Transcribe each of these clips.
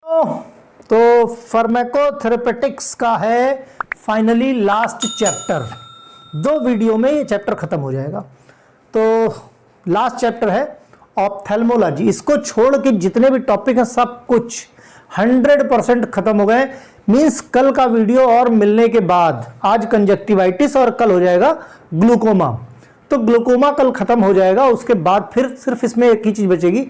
तो फार्माकोथेरेपेटिक्स का है फाइनली लास्ट चैप्टर। 2 वीडियो में ये चैप्टर खत्म हो जाएगा। तो लास्ट चैप्टर है ऑप्थेल्मोलॉजी। इसको छोड़ के जितने भी टॉपिक हैं सब कुछ 100% खत्म हो गए। मींस कल का वीडियो और मिलने के बाद आज कंजक्टिवाइटिस और कल हो जाएगा ग्लूकोमा। तो ग्लूकोमा कल खत्म हो जाएगा, उसके बाद फिर सिर्फ इसमें एक ही चीज बचेगी,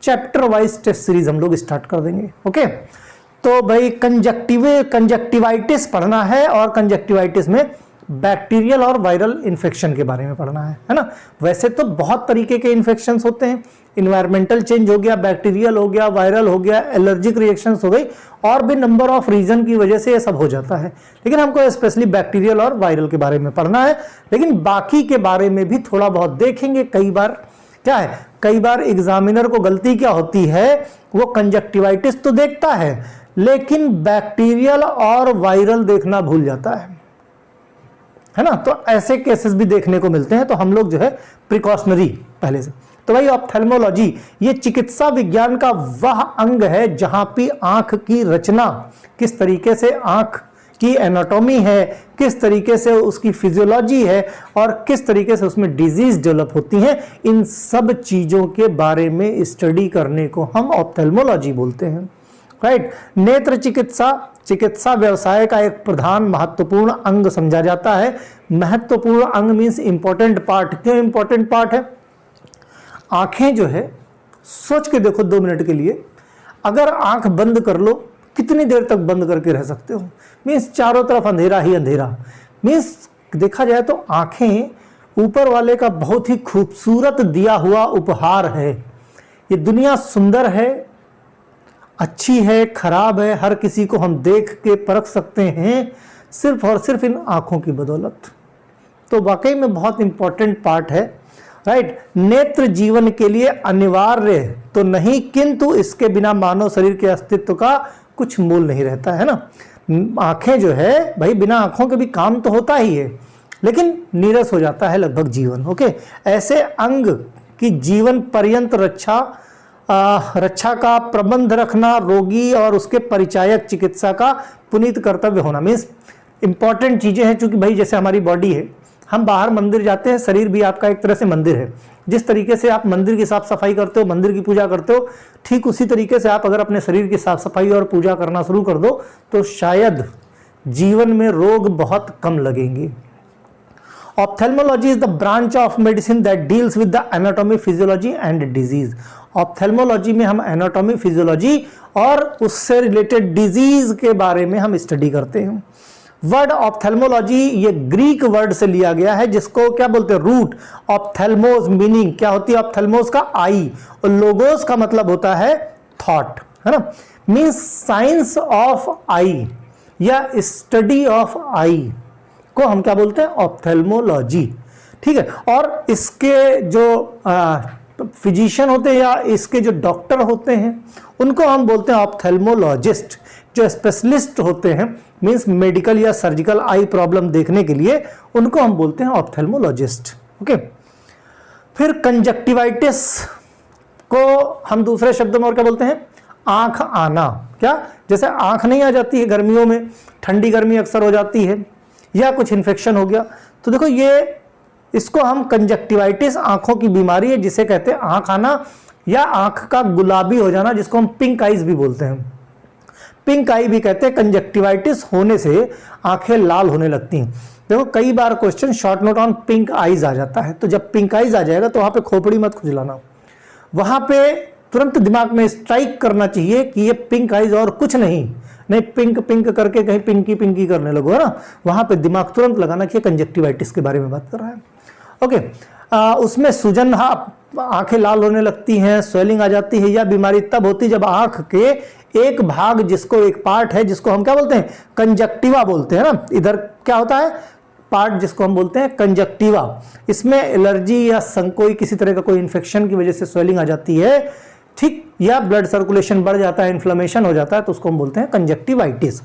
चैप्टर वाइज टेस्ट सीरीज हम लोग स्टार्ट कर देंगे। ओके, तो भाई कंजक्टिवाइटिस पढ़ना है और कंजक्टिवाइटिस में बैक्टीरियल और वायरल इन्फेक्शन के बारे में पढ़ना है ना। वैसे तो बहुत तरीके के इन्फेक्शंस होते हैं, इन्वायरमेंटल चेंज हो गया, बैक्टीरियल हो गया, वायरल हो गया, एलर्जिक रिएक्शंस हो गई, और भी नंबर ऑफ रीजन की वजह से ये सब हो जाता है। लेकिन हमको स्पेशली बैक्टीरियल और वायरल के बारे में पढ़ना है। लेकिन बाकी के बारे में भी थोड़ा बहुत देखेंगे। कई बार क्या है, कई बार एग्जामिनर को गलती क्या होती है, वो कंजक्टिवाइटिस तो देखता है लेकिन बैक्टीरियल और वायरल देखना भूल जाता है ना। तो ऐसे केसेस भी देखने को मिलते हैं। तो हम लोग जो है प्रिकॉशनरी पहले से। तो भाई ऑप्थेल्मोलॉजी ये चिकित्सा विज्ञान का वह अंग है जहां पे आंख की रचना, किस तरीके से आंख की एनाटॉमी है, किस तरीके से उसकी फिजियोलॉजी है और किस तरीके से उसमें डिजीज डेवलप होती हैं, इन सब चीजों के बारे में स्टडी करने को हम ऑप्थेल्मोलॉजी बोलते हैं। राइट। नेत्र चिकित्सा व्यवसाय का एक प्रधान महत्वपूर्ण अंग समझा जाता है। महत्वपूर्ण अंग मींस इंपॉर्टेंट पार्ट। क्यों इंपॉर्टेंट पार्ट है? आंखें जो है, सोच के देखो 2 मिनट के लिए, अगर आंख बंद कर लो कितनी देर तक बंद करके रह सकते हो? मींस चारों तरफ अंधेरा ही अंधेरा। मींस देखा जाए तो आंखें ऊपर वाले का बहुत ही खूबसूरत दिया हुआ उपहार है। ये दुनिया सुंदर है, अच्छी है, खराब है, हर किसी को हम देख के परख सकते हैं सिर्फ और सिर्फ इन आंखों की बदौलत। तो वाकई में बहुत इंपॉर्टेंट पार्ट है। राइट। नेत्र जीवन के लिए अनिवार्य तो नहीं, किंतु इसके बिना मानव शरीर के अस्तित्व का कुछ मूल नहीं रहता है ना। आंखें जो है भाई, बिना आंखों के भी काम तो होता ही है, लेकिन नीरस हो जाता है लगभग जीवन। ओके, ऐसे अंग की जीवन पर्यंत रक्षा का प्रबंध रखना रोगी और उसके परिचायक चिकित्सा का पुनीत कर्तव्य होना। मीन्स इंपॉर्टेंट चीजें हैं, चूंकि भाई जैसे हमारी बॉडी है, हम बाहर मंदिर जाते हैं, शरीर भी आपका एक तरह से मंदिर है। जिस तरीके से आप मंदिर की साफ सफाई करते हो, मंदिर की पूजा करते हो, ठीक उसी तरीके से आप अगर अपने शरीर की साफ सफाई और पूजा करना शुरू कर दो तो शायद जीवन में रोग बहुत कम लगेंगे। Ophthalmology is the branch of medicine that deals with the anatomy, physiology and disease. Ophthalmology में हम एनाटॉमी, फिजियोलॉजी और उससे रिलेटेड डिजीज के बारे में हम स्टडी करते हैं। वर्ड ऑप्थेल्मोलॉजी ये ग्रीक वर्ड से लिया गया है, जिसको क्या बोलते हैं, रूट। ऑप्थेल्मोस मीनिंग क्या होती है? ऑप्थेल्मोस का आई, और लोगोस का मतलब होता है थॉट, है ना। मीन्स साइंस ऑफ आई या स्टडी ऑफ आई को हम क्या बोलते हैं? ऑप्थेल्मोलॉजी। ठीक है। और इसके जो फिजिशियन होते हैं या इसके जो डॉक्टर होते हैं उनको हम बोलते हैं ऑप्थेल्मोलॉजिस्ट। जो स्पेशलिस्ट होते हैं मींस मेडिकल या सर्जिकल आई प्रॉब्लम देखने के लिए, उनको हम बोलते हैं ऑप्थेल्मोलॉजिस्ट। ओके। फिर कंजक्टिवाइटिस को हम दूसरे शब्दों में और क्या बोलते हैं? आंख आना। क्या? जैसे आंख नहीं आ जाती है गर्मियों में, ठंडी गर्मी अक्सर हो जाती है, या कुछ इन्फेक्शन हो गया, तो देखो ये इसको हम कंजक्टिवाइटिस, आंखों की बीमारी है जिसे कहते हैं आंख आना, या आंख का गुलाबी हो जाना जिसको हम पिंक आईज भी बोलते हैं। पिंक आई भी कहते हैं। कंजक्टिवाइटिस होने से आंखें लाल होने लगती हैं। देखो कई बार question short note on pink eyes आ जाता है, तो जब पिंक आईज आ जाएगा तो वहां पे खोपड़ी मत खुजलाना, वहां पे तुरंत दिमाग में स्ट्राइक करना चाहिए कि ये पिंक आईज और कुछ नहीं पिंक पिंक करके कहीं पिंकी पिंकी करने लगो, है ना। वहां पे दिमाग तुरंत लगाना कि कंजक्टिवाइटिस के बारे में बात कर रहा है। ओके। उसमें सूजन, आंखें लाल होने लगती हैं, स्वेलिंग आ जाती है। यह बीमारी तब होती है जब आंख के एक भाग, जिसको एक पार्ट है जिसको हम क्या बोलते हैं? कंजक्टिवा बोलते हैं ना। इधर क्या होता है? पार्ट जिसको हम बोलते हैं कंजक्टिवा। इसमें एलर्जी या संकोई, किसी तरह का कोई इन्फेक्शन की वजह से स्वेलिंग आ जाती है, ठीक, या ब्लड सर्कुलेशन बढ़ जाता है, इन्फ्लेमेशन हो जाता है, तो उसको हम बोलते हैं कंजक्टिवाइटिस।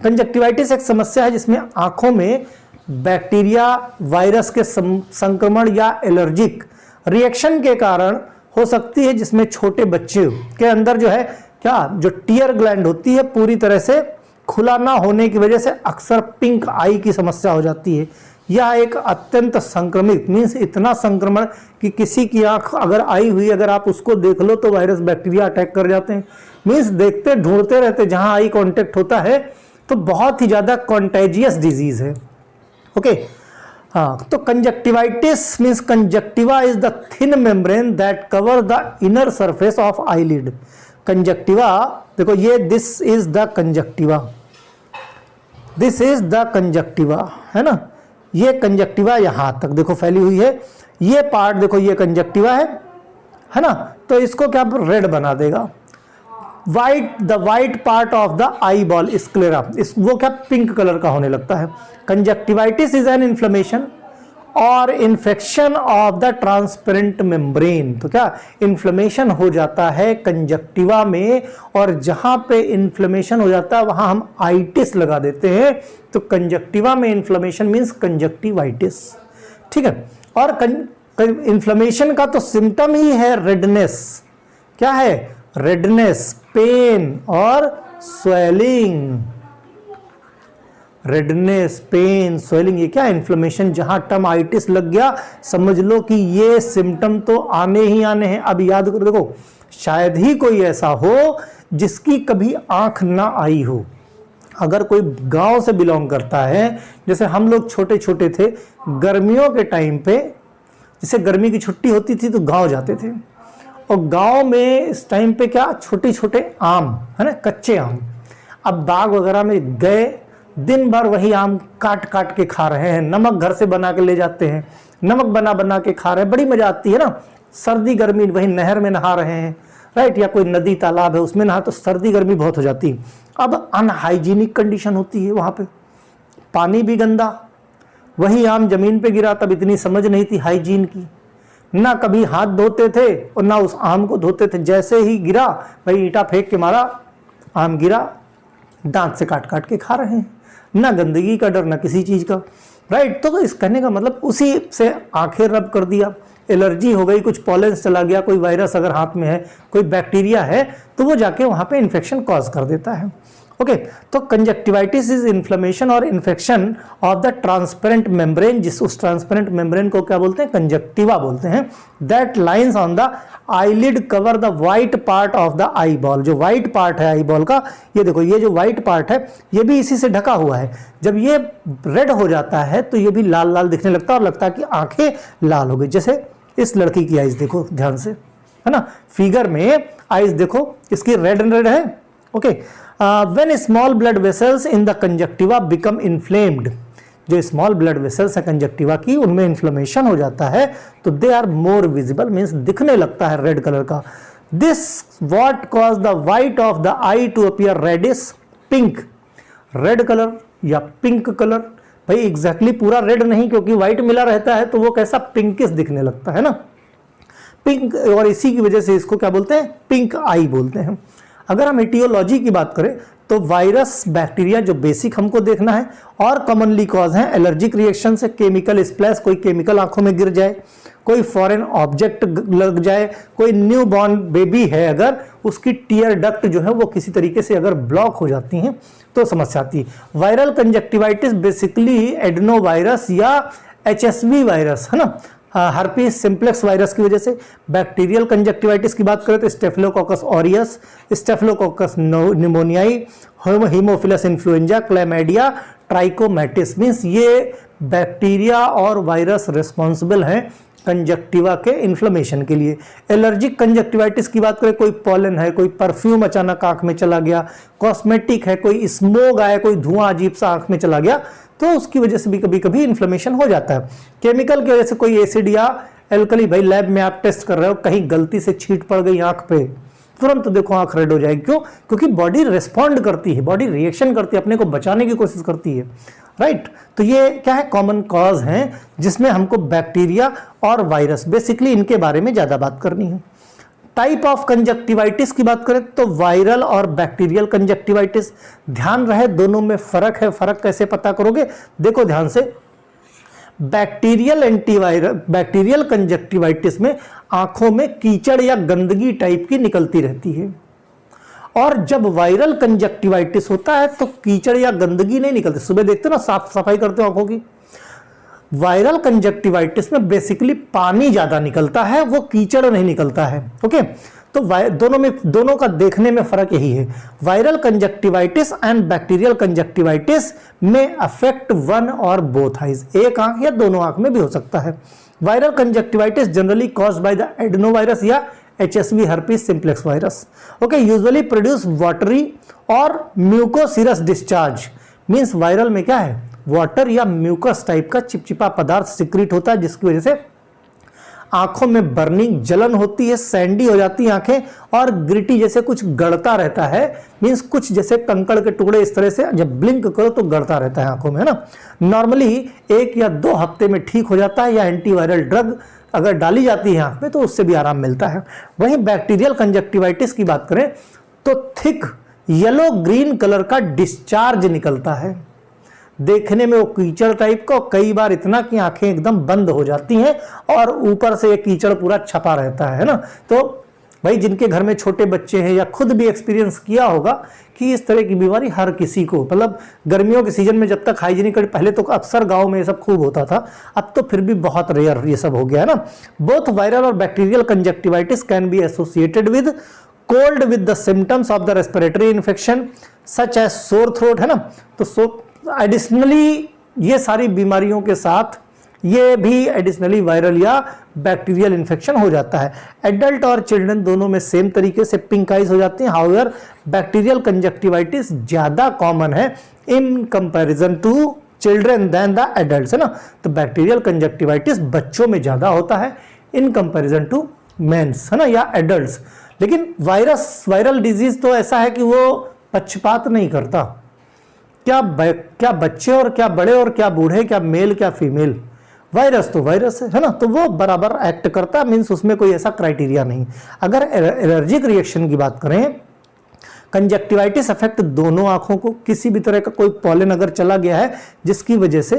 कंजक्टिवाइटिस एक समस्या है जिसमें आंखों में बैक्टीरिया, वायरस के संक्रमण या एलर्जिक रिएक्शन के कारण हो सकती है, जिसमें छोटे बच्चे के अंदर जो है क्या जो टीयर ग्लैंड होती है पूरी तरह से खुला ना होने की वजह से अक्सर पिंक आई की समस्या हो जाती है। यह एक अत्यंत संक्रमित मीन्स इतना संक्रमण कि किसी की आंख अगर आई हुई अगर आप उसको देख लो तो वायरस बैक्टीरिया अटैक कर जाते हैं। मीन्स देखते ढूंढते रहते जहां आई कांटेक्ट होता है तो बहुत ही ज्यादा कॉन्टेजियस डिजीज है। ओके हाँ, तो conjunctivitis means conjunctiva is the thin membrane that cover the inner surface of eyelid. Conjunctiva देखो ये this is the conjunctiva, this is the conjunctiva है ना, ये कंजक्टिवा यहां तक देखो फैली हुई है, ये पार्ट देखो ये कंजक्टिवा है ना, तो इसको क्या रेड बना देगा। The white part of the eye ball sclera इस वो क्या पिंक कलर का होने लगता है। कंजक्टिवाइटिस इज एन इन्फ्लेमेशन और infection of the transparent membrane. तो क्या इन्फ्लेमेशन हो जाता है कंजक्टिवा में, और जहां पे इन्फ्लेमेशन हो जाता है वहां हम आइटिस लगा देते हैं। तो कंजक्टिवा में इन्फ्लेमेशन मींस कंजक्टिवाइटिस, ठीक है। और इन्फ्लेमेशन का तो सिम्टम ही है रेडनेस, क्या है रेडनेस, पेन और स्वेलिंग। रेडनेस, पेन, स्वेलिंग, ये क्या इन्फ्लेमेशन, जहां टर्माइटिस लग गया समझ लो कि ये सिम्टम तो आने ही आने हैं। अब याद करो देखो, शायद ही कोई ऐसा हो जिसकी कभी आंख ना आई हो। अगर कोई गांव से बिलोंग करता है, जैसे हम लोग छोटे छोटे थे गर्मियों के टाइम पे, जैसे गर्मी की छुट्टी होती थी तो गांव जाते थे, और गांव में इस टाइम पे क्या छोटे छोटे आम है ना, कच्चे आम। अब बाग वगैरह में गए, दिन भर वही आम काट काट के खा रहे हैं, नमक घर से बना के ले जाते हैं, नमक बना बना के खा रहे हैं, बड़ी मजा आती है ना। सर्दी गर्मी वही नहर में नहा रहे हैं, राइट, या कोई नदी तालाब है उसमें नहा, तो सर्दी गर्मी बहुत हो जाती है। अब अनहाइजीनिक कंडीशन होती है वहां पे, पानी भी गंदा, वही आम जमीन पे गिरा, तब इतनी समझ नहीं थी हाइजीन की, ना कभी हाथ धोते थे और ना उस आम को धोते थे, जैसे ही गिरा भाई ईंटा फेंक के मारा, आम गिरा, दांत से काट काट के खा रहे हैं, ना गंदगी का डर ना किसी चीज का, राइट। तो इस कहने का मतलब उसी से आंखें रब कर दिया, एलर्जी हो गई, कुछ पॉलेंस चला गया, कोई वायरस अगर हाथ में है, कोई बैक्टीरिया है, तो वो जाके वहां पे इन्फेक्शन कॉज कर देता है। ओके तो कंजक्टिवाइटिस इज इन्फ्लेमेशन और infection of the transparent membrane, जिस उस ट्रांसपेरेंट मेम्ब्रेन को क्या बोलते हैं, कंजक्टिवा बोलते हैं, that lines on the eyelid cover the white part of the eye ball. जो व्हाइट पार्ट है आई बॉल का, ये देखो ये जो व्हाइट पार्ट है ये भी इसी से ढका हुआ है। जब ये रेड हो जाता है तो ये भी लाल लाल दिखने लगता है और लगता है कि आंखें लाल हो गई। जैसे इस लड़की की आईज देखो ध्यान से, है ना, फिगर में आईज देखो इसकी रेड रेड है। Okay when small blood vessels in the conjunctiva become inflamed, जो स्मॉल ब्लड वेसल्स है कंजक्टिवा की उनमें इन्फ्लेमेशन हो जाता है तो they are more visible, means दिखने लगता है रेड कलर का। This what cause the white of the eye to appear reddish pink, red colour या पिंक कलर, भाई एग्जैक्टली पूरा रेड नहीं क्योंकि व्हाइट मिला रहता है तो वो कैसा पिंकिश दिखने लगता है ना, पिंक, और इसी की वजह से इसको क्या बोलते हैं, पिंक आई बोलते हैं। अगर हम एटियोलॉजी की बात करें तो वायरस बैक्टीरिया जो बेसिक हमको देखना है और कॉमनली कॉज है एलर्जिक रिएक्शन से, केमिकल स्प्लैश, कोई केमिकल आंखों में गिर जाए, कोई फॉरेन ऑब्जेक्ट लग जाए, कोई न्यू बॉर्न बेबी है अगर उसकी टीयर डक्ट जो है वो किसी तरीके से अगर ब्लॉक हो जाती हैं तो समस्या आती है। Viral conjunctivitis basically adeno virus या एचएसवी वायरस है ना, हर्पीस सिंप्लेक्स वायरस की वजह से। बैक्टीरियल कंजक्टिवाइटिस की बात करें तो staphylococcus aureus, staphylococcus pneumoniae, haemophilus influenzae, chlamydia, trachomatis, means ये बैक्टीरिया और वायरस रिस्पॉन्सिबल हैं कंजक्टिवा के इन्फ्लेमेशन के लिए। एलर्जिक कंजक्टिवाइटिस की बात करें, कोई पॉलन है, कोई परफ्यूम अचानक आंख में चला गया, कॉस्मेटिक है, कोई स्मोक आया, कोई धुआं अजीब सा आंख में चला गया, तो उसकी वजह से भी कभी कभी इन्फ्लेमेशन हो जाता है। केमिकल की वजह से कोई एसिड या एल्कली, भाई लैब में आप टेस्ट कर रहे हो, कहीं गलती से छींट पड़ गई आंख पे, तुरंत तो देखो आंख रेड हो जाएगी। क्यों? क्योंकि बॉडी रिस्पॉन्ड करती है, बॉडी रिएक्शन करती है, अपने को बचाने की कोशिश करती है, राइट। तो ये क्या है, कॉमन कॉज हैं जिसमें हमको बैक्टीरिया और वायरस, बेसिकली इनके बारे में ज्यादा बात करनी है। टाइप ऑफ कंजक्टिवाइटिस की बात करें तो वायरल और बैक्टीरियल कंजक्टिवाइटिस, ध्यान रहे दोनों में फर्क है। फर्क कैसे पता करोगे, देखो ध्यान से, बैक्टीरियल कंजक्टिवाइटिस में आंखों में कीचड़ या गंदगी टाइप की निकलती रहती है, और जब वायरल कंजक्टिवाइटिस होता है तो कीचड़ या गंदगी नहीं निकलती। सुबह देखते हो ना, साफ सफाई करते हो आंखों की। वायरल कंजक्टिवाइटिस में बेसिकली पानी ज्यादा निकलता है, वो कीचड़ नहीं निकलता है। ओके, तो दोनों का देखने में फर्क यही है। Viral conjunctivitis and bacterial conjunctivitis में अफेक्ट वन और बोथ आइज, एक आंख या दोनों आंख में भी हो सकता है। Viral conjunctivitis generally caused by the adenovirus या HSV herpes simplex virus. Okay, usually produce watery और mucoserous discharge. Means वायरल में क्या है, वाटर या म्यूकस टाइप का चिपचिपा पदार्थ सिक्रीट होता है, जिसकी वजह से आंखों में बर्निंग, जलन होती है, सैंडी हो जाती है आंखें, और ग्रिटी जैसे कुछ गड़ता रहता है। मींस कुछ जैसे कंकड़ के टुकड़े इस तरह से जब ब्लिंक करो तो गड़ता रहता है आंखों में, है ना। नॉर्मली 1 या 2 हफ्ते में ठीक हो जाता है, या एंटीवायरल ड्रग अगर डाली जाती है आंख में तो उससे भी आराम मिलता है। वहीं बैक्टीरियल कंजक्टिवाइटिस की बात करें तो थिक येलो ग्रीन कलर का डिस्चार्ज निकलता है, देखने में वो कीचड़ टाइप का, कई बार इतना कि आंखें एकदम बंद हो जाती हैं और ऊपर से ये कीचड़ पूरा छपा रहता है ना। तो भाई जिनके घर में छोटे बच्चे हैं या खुद भी एक्सपीरियंस किया होगा कि इस तरह की बीमारी हर किसी को, मतलब गर्मियों के सीजन में जब तक हाइजीनिक, पहले तो अक्सर गांव में ये सब खूब होता था, अब तो फिर भी बहुत रेयर ये सब हो गया है ना। बोथ वायरल और bacterial conjunctivitis can be associated with cold with the symptoms of the respiratory infection such as sore throat, है ना। तो एडिशनली ये सारी बीमारियों के साथ ये भी एडिशनली वायरल या बैक्टीरियल इन्फेक्शन हो जाता है। एडल्ट और चिल्ड्रन दोनों में सेम तरीके से पिंक आइज हो जाती हैं। हाउएवर बैक्टीरियल कंजक्टिवाइटिस ज्यादा कॉमन है in comparison to children than the adults, है ना। तो बैक्टीरियल कंजक्टिवाइटिस बच्चों में ज्यादा होता है इन कंपैरिजन टू मेंस, है ना, या एडल्ट्स। लेकिन वायरल डिजीज तो ऐसा है कि वो पक्षपात नहीं करता, क्या बच्चे और क्या बड़े और क्या बूढ़े, क्या मेल क्या फीमेल, वायरस तो वायरस है ना, तो वो बराबर एक्ट करता है। मीन्स उसमें कोई ऐसा क्राइटेरिया नहीं। अगर एलर्जिक रिएक्शन की बात करें, कंजक्टिवाइटिस अफेक्ट दोनों आंखों को। किसी भी तरह का कोई पॉलन अगर चला गया है जिसकी वजह से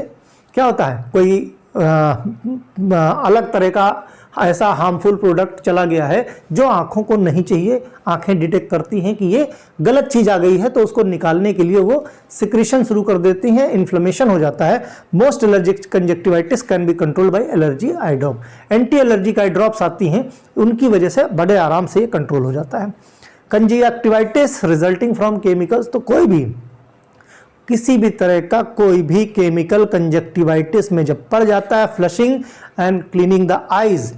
क्या होता है, कोई अलग तरह का ऐसा हार्मफुल प्रोडक्ट चला गया है जो आंखों को नहीं चाहिए, आंखें डिटेक्ट करती हैं कि ये गलत चीज आ गई है, तो उसको निकालने के लिए वो सिक्रीशन शुरू कर देती हैं, इन्फ्लेमेशन हो जाता है। Most allergic conjunctivitis can be controlled by allergy I drop. Anti allergic eye drops आती हैं, उनकी वजह से बड़े आराम से ये कंट्रोल हो जाता है। कंजक्टिवाइटिस रिजल्टिंग फ्रॉम केमिकल्स, तो कोई भी किसी भी तरह का कोई भी केमिकल कंजक्टिवाइटिस में जब पड़ जाता है, flushing and cleaning the eyes,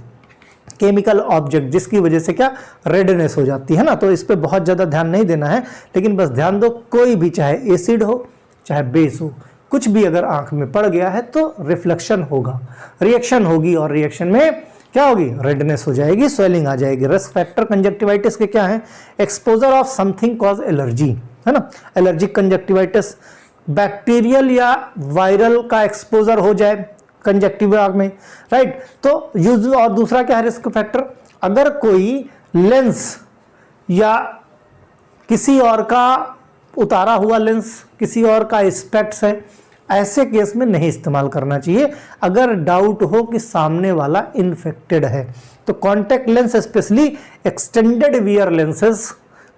chemical object, जिसकी वजह से क्या रेडनेस हो जाती है ना। तो इस पे बहुत ज्यादा ध्यान नहीं देना है, लेकिन बस ध्यान दो कोई भी, चाहे एसिड हो चाहे बेस हो, कुछ भी अगर आंख में पड़ गया है तो रिफ्लेक्शन होगा, रिएक्शन होगी, और रिएक्शन में क्या होगी, रेडनेस हो जाएगी, स्वेलिंग आ जाएगी। रिस्क फैक्टर कंजक्टिवाइटिस के क्या है, exposure of something cause allergy, है ना। एलर्जिक कंजक्टिवाइटिस बैक्टीरियल या वायरल का एक्सपोजर हो जाए कंजक्टिवा आंख में, राइट। तो यूज, और दूसरा क्या है रिस्क फैक्टर, अगर कोई लेंस या किसी और का उतारा हुआ लेंस, किसी और का स्पेक्ट्स है, ऐसे केस में नहीं इस्तेमाल करना चाहिए अगर डाउट हो कि सामने वाला इन्फेक्टेड है। तो contact lens specially extended wear lenses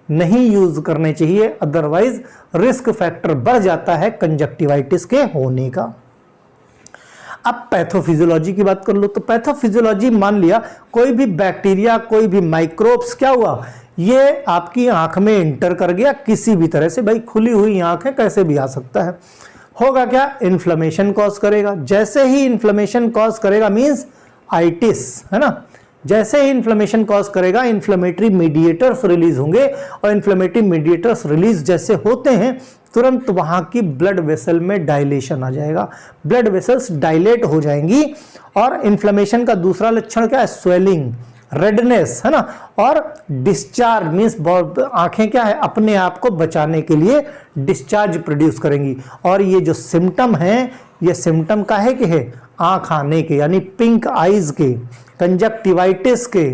नहीं यूज करने चाहिए, अदरवाइज रिस्क फैक्टर बढ़ जाता है कंजक्टिवाइटिस के होने का। अब पैथोफिजियोलॉजी की बात कर लो, तो पैथोफिजियोलॉजी, मान लिया कोई भी बैक्टीरिया, कोई भी माइक्रोब्स क्या हुआ, ये आपकी आंख में इंटर कर गया किसी भी तरह से। भाई खुली हुई आंख है, कैसे भी आ सकता है, होगा क्या, इन्फ्लेमेशन कॉज करेगा। जैसे ही इन्फ्लेमेशन कॉज करेगा मींस आइटिस, है ना। जैसे ही इन्फ्लेमेशन कॉज करेगा, इन्फ्लेमेटरी मीडिएटर्स रिलीज होंगे, और इन्फ्लेमेटरी मीडिएटर्स रिलीज जैसे होते हैं तुरंत वहां की ब्लड वेसल में डायलेशन आ जाएगा, ब्लड वेसल्स डायलेट हो जाएंगी। और इन्फ्लेमेशन का दूसरा लक्षण क्या है, स्वेलिंग, रेडनेस, है ना, और डिस्चार्ज मींस आंखें क्या है, अपने आप को बचाने के लिए डिस्चार्ज प्रोड्यूस करेंगी। और ये जो सिम्टम है, ये सिम्टम काहे के है, आंख आने के, यानी पिंक आईज के, कंजक्टिवाइटिस के।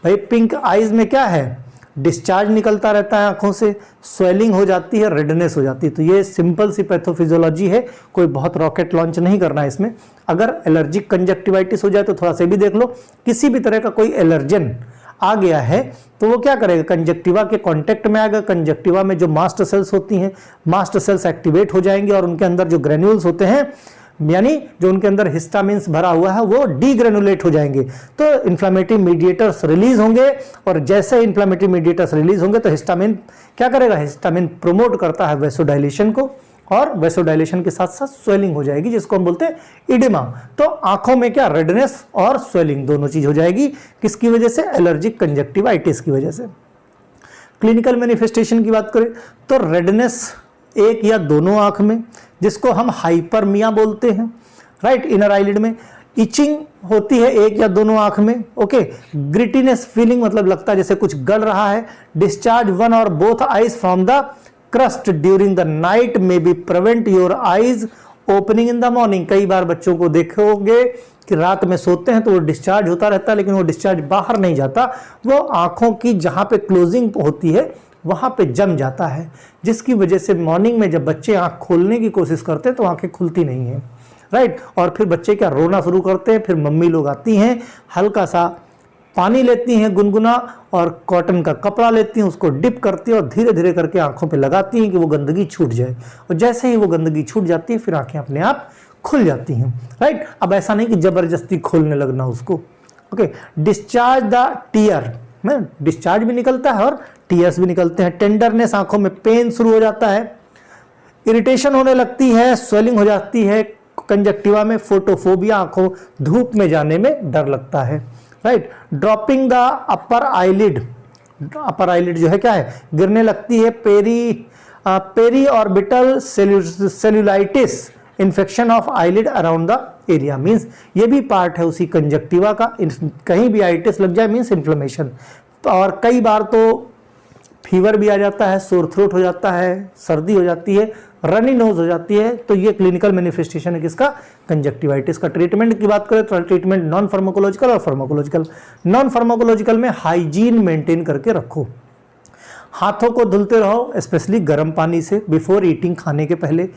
भाई पिंक आईज में क्या है, डिस्चार्ज निकलता रहता है आंखों से, स्वेलिंग हो जाती है, रेडनेस हो जाती है। तो ये सिंपल सी पैथोफिजियोलॉजी है, कोई बहुत रॉकेट लॉन्च नहीं करना है इसमें। अगर एलर्जिक कंजक्टिवाइटिस हो जाए तो थोड़ा सा भी देख लो, किसी भी तरह का कोई एलर्जन आ गया है तो वो क्या करेगा, कंजक्टिवा के कांटेक्ट में आएगा। कंजक्टिवा में जो मास्ट सेल्स होती हैं, मास्ट सेल्स एक्टिवेट हो जाएंगे और उनके अंदर जो ग्रेन्यूल्स होते हैं, यानी जो उनके अंदर हिस्टामिन्स भरा हुआ है, वो डीग्रेनुलेट हो जाएंगे। तो इन्फ्लेमेटरी मीडिएटर्स रिलीज होंगे और जैसे इन्फ्लेमेटरी मीडिएटर्स रिलीज होंगे तो हिस्टामिन क्या करेगा, हिस्टामिन प्रोमोट करता है वैसोडाइलेशन को, और वैसोडाइलेशन के साथ साथ स्वेलिंग हो जाएगी जिसको हम बोलते हैं इडिमा। तो आंखों में क्या, रेडनेस और स्वेलिंग दोनों चीज हो जाएगी। किसकी वजह से, एलर्जिक कंजक्टिवाइटिस की वजह से। क्लिनिकल मैनिफेस्टेशन की बात करें तो रेडनेस एक या दोनों आंख में, जिसको हम हाइपरमिया बोलते हैं, राइट, इनर आईलिड में। इचिंग होती है एक या दोनों आंख में, ओके। ग्रिटीनेस फीलिंग मतलब लगता है जैसे कुछ गल रहा है। डिस्चार्ज वन और both eyes from the crust during the night may be prevent your eyes opening in the morning. कई बार बच्चों को देखोगे कि रात में सोते हैं तो वो डिस्चार्ज होता रहता है, लेकिन वो डिस्चार्ज बाहर नहीं जाता, वो आंखों की जहां पे क्लोजिंग होती है वहां पे जम जाता है, जिसकी वजह से मॉर्निंग में जब बच्चे आंख खोलने की कोशिश करते हैं तो आंखें खुलती नहीं है, राइट। और फिर बच्चे क्या, रोना शुरू करते हैं। फिर मम्मी लोग आती हैं, हल्का सा पानी लेती हैं गुनगुना और कॉटन का कपड़ा लेती हैं, उसको डिप करती हैं और धीरे धीरे करके आंखों पे लगाती हैं कि वो गंदगी छूट जाए। और जैसे ही वो गंदगी छूट जाती है फिर आंखें अपने आप खुल जाती हैं, राइट। अब ऐसा नहीं कि जबरदस्ती खोलने लगना उसको, ओके। डिस्चार्ज द टीयर में डिस्चार्ज भी निकलता है और टीयर्स भी निकलते हैं। टेंडरनेस, आंखों में पेन शुरू हो जाता है। इरिटेशन होने लगती है, स्वेलिंग हो जाती है कंजक्टिवा में। फोटोफोबिया, आंखों धूप में जाने में डर लगता है, right. Dropping the upper eyelid, upper eyelid जो है क्या है, गिरने लगती है। Periorbital cellulitis, infection of eyelid around the area, means ये भी पार्ट है उसी कंजक्टिवा का। कहीं भी आइटिस लग जाए मींस इन्फ्लेमेशन। और कई बार तो फीवर भी आ जाता है, सोर थ्रोट हो जाता है, सर्दी हो जाती है, रनी नोज हो जाती है। तो ये क्लिनिकल मैनिफेस्टेशन है किसका, कंजक्टिवाइटिस का। ट्रीटमेंट की बात करें तो ट्रीटमेंट नॉन फार्माकोलॉजिकल और फार्माकोलॉजिकल। नॉन फार्माकोलॉजिकल में हाइजीन मेंटेन करके रखो, हाथों को धुलते रहो स्पेशली गर्म पानी से बिफोर ईटिंग, खाने के पहले।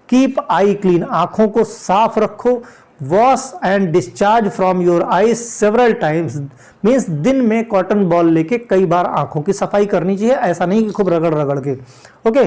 कीप आई क्लीन, आंखों को साफ रखो। Wash and discharge from your eyes several times, means दिन में कॉटन बॉल लेके कई बार आंखों की सफाई करनी चाहिए, ऐसा नहीं कि खूब रगड़ रगड़ के, ओके।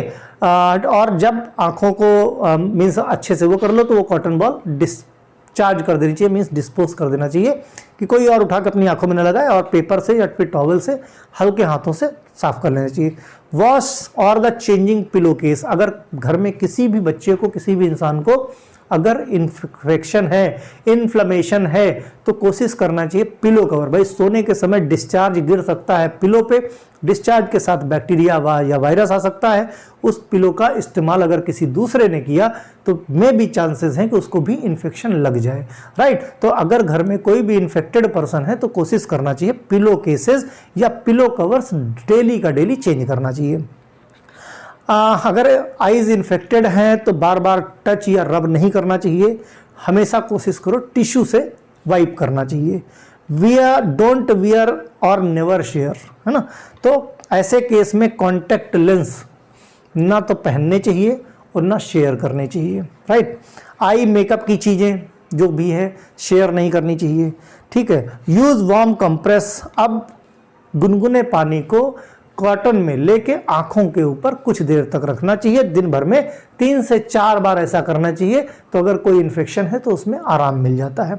और जब आंखों को मीन्स अच्छे से वो कर लो तो वो कॉटन बॉल डिस्चार्ज कर देनी चाहिए, मीन्स डिस्पोज कर देना चाहिए कि कोई और उठा के अपनी आंखों में न लगाए, और पेपर से या फिर टॉवल से हल्के हाथों से साफ कर लेना चाहिए। वॉश और द चेंजिंग पिलो केस, अगर घर में किसी भी बच्चे को, किसी भी इंसान को अगर इन्फेक्शन है, इन्फ्लेमेशन है, तो कोशिश करना चाहिए पिलो कवर। भाई सोने के समय डिस्चार्ज गिर सकता है पिलो पे, डिस्चार्ज के साथ बैक्टीरिया या वायरस आ सकता है। उस पिलो का इस्तेमाल अगर किसी दूसरे ने किया तो मे भी चांसेस हैं कि उसको भी इन्फेक्शन लग जाए, राइट। तो अगर घर में कोई भी इन्फेक्टेड पर्सन है तो कोशिश करना चाहिए पिलो केसेस या पिलो कवर्स डेली का डेली चेंज करना चाहिए। अगर आईज इन्फेक्टेड हैं तो बार बार टच या रब नहीं करना चाहिए, हमेशा कोशिश करो टिश्यू से वाइप करना चाहिए। वियर, डोंट वियर और नेवर शेयर, है ना। तो ऐसे केस में कॉन्टैक्ट लेंस ना तो पहनने चाहिए और ना शेयर करने चाहिए, राइट। आई मेकअप की चीज़ें जो भी है शेयर नहीं करनी चाहिए, ठीक है। यूज़ वार्म कंप्रेस, अब गुनगुने पानी को कॉटन में लेके आंखों के ऊपर कुछ देर तक रखना चाहिए, दिन भर में 3 से 4 बार ऐसा करना चाहिए। तो अगर कोई इन्फेक्शन है तो उसमें आराम मिल जाता है।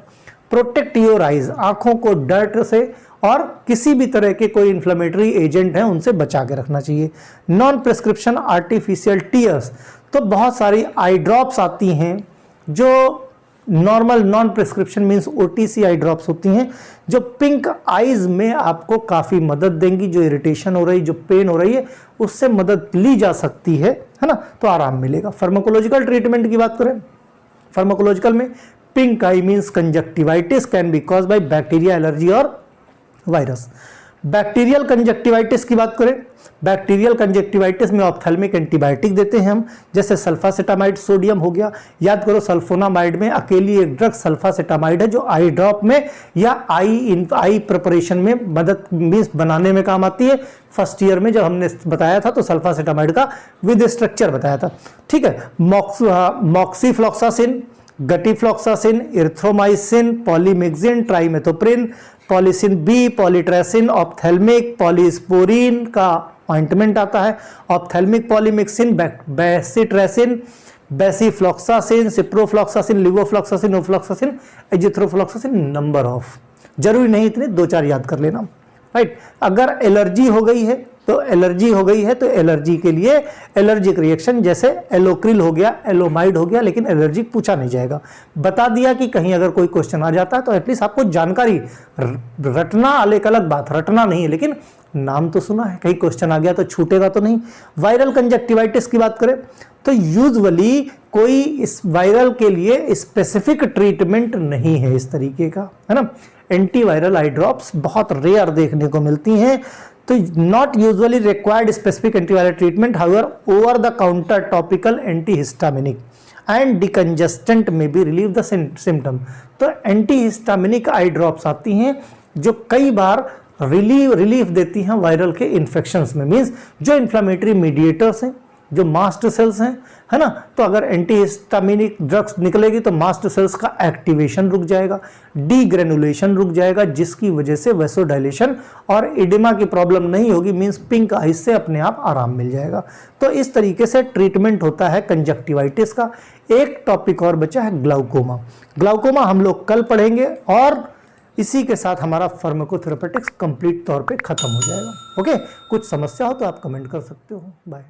प्रोटेक्ट योर आइज, आंखों को डर्ट से और किसी भी तरह के कोई इन्फ्लेमेटरी एजेंट हैं उनसे बचा के रखना चाहिए। नॉन प्रिस्क्रिप्शन आर्टिफिशियल टीयर्स, तो बहुत सारी आई ड्रॉप्स आती हैं जो normal non prescription means OTC eye drops होती हैं, जो पिंक आईज में आपको काफ़ी मदद देंगी। जो इरिटेशन हो रही, जो पेन हो रही है, उससे मदद ली जा सकती है ना, तो आराम मिलेगा। फार्माकोलॉजिकल ट्रीटमेंट की बात करें, फार्माकोलॉजिकल में pink I means conjunctivitis can be cause by bacteria, allergy और वायरस। बैक्टीरियल कंजक्टिवाइटिस की बात करें, बैक्टीरियल कंजक्टिवाइटिस में ऑप्थेल्मिक एंटीबायोटिक देते हैं हम, जैसे सल्फासेटामाइड सोडियम हो गया। याद करो सल्फोनामाइड में अकेली एक ड्रग सल्फासेटामाइड है जो आई ड्रॉप में या आई प्रिपरेशन में मदद मींस बनाने में काम आती है। फर्स्ट ईयर में जब हमने बताया था तो सल्फासेटामाइड का विद स्ट्रक्चर बताया था, ठीक है। Moxifloxacin, gatifloxacin, erythromycin, polymyxin, trimethoprim, polycin B, polytracin, ophthalmic, Polysporin का ऑइंटमेंट आता है, ophthalmic polymyxin, bacitracin, besifloxacin, ciprofloxacin, levofloxacin, ofloxacin, azithrofloxacin, number of, जरूरी नहीं इतने 2-4 याद कर लेना, राइट। अगर एलर्जी हो गई है तो एलर्जी के लिए एलर्जिक रिएक्शन जैसे एलोक्रिल हो गया, एलोमाइड हो गया, लेकिन एलर्जिक पूछा नहीं जाएगा। बता दिया कि कहीं अगर कोई क्वेश्चन आ जाता है तो एटलीस्ट आपको जानकारी, रटना एक अलग बात, रटना नहीं है, लेकिन नाम तो सुना है, कहीं क्वेश्चन आ गया तो छूटेगा तो नहीं। वायरल कंजक्टिवाइटिस की बात करें तो यूजुअली कोई इस वायरल के लिए स्पेसिफिक ट्रीटमेंट नहीं है इस तरीके का, है ना। एंटीवायरल आई ड्रॉप्स बहुत रेयर देखने को मिलती हैं, तो not usually required specific antiviral treatment, however over the counter topical antihistaminic and decongestant में भी रिलीव द सिम्टम। तो एंटीहिस्टामिनिक आई ड्रॉप्स आती हैं जो कई बार रिलीफ देती हैं वायरल के इन्फेक्शंस में, मींस जो इन्फ्लामेटरी मीडिएटर्स हैं, जो मास्ट सेल्स हैं, है ना, तो अगर एंटीहिस्टामिनिक ड्रग्स निकलेगी तो मास्ट सेल्स का एक्टिवेशन रुक जाएगा, डीग्रेनुलेशन रुक जाएगा, जिसकी वजह से वेसोडाइलेशन और एडिमा की प्रॉब्लम नहीं होगी, मींस पिंक आइज से अपने आप आराम मिल जाएगा। तो इस तरीके से ट्रीटमेंट होता है कंजक्टिवाइटिस का। एक टॉपिक और बचा है ग्लाउकोमा। ग्लाउकोमा हम लोग कल पढ़ेंगे और इसी के साथ हमारा फार्माकोथेरेपेटिक्स कंप्लीट तौर पे खत्म हो जाएगा। ओके, कुछ समस्या हो तो आप कमेंट कर सकते हो। बाय।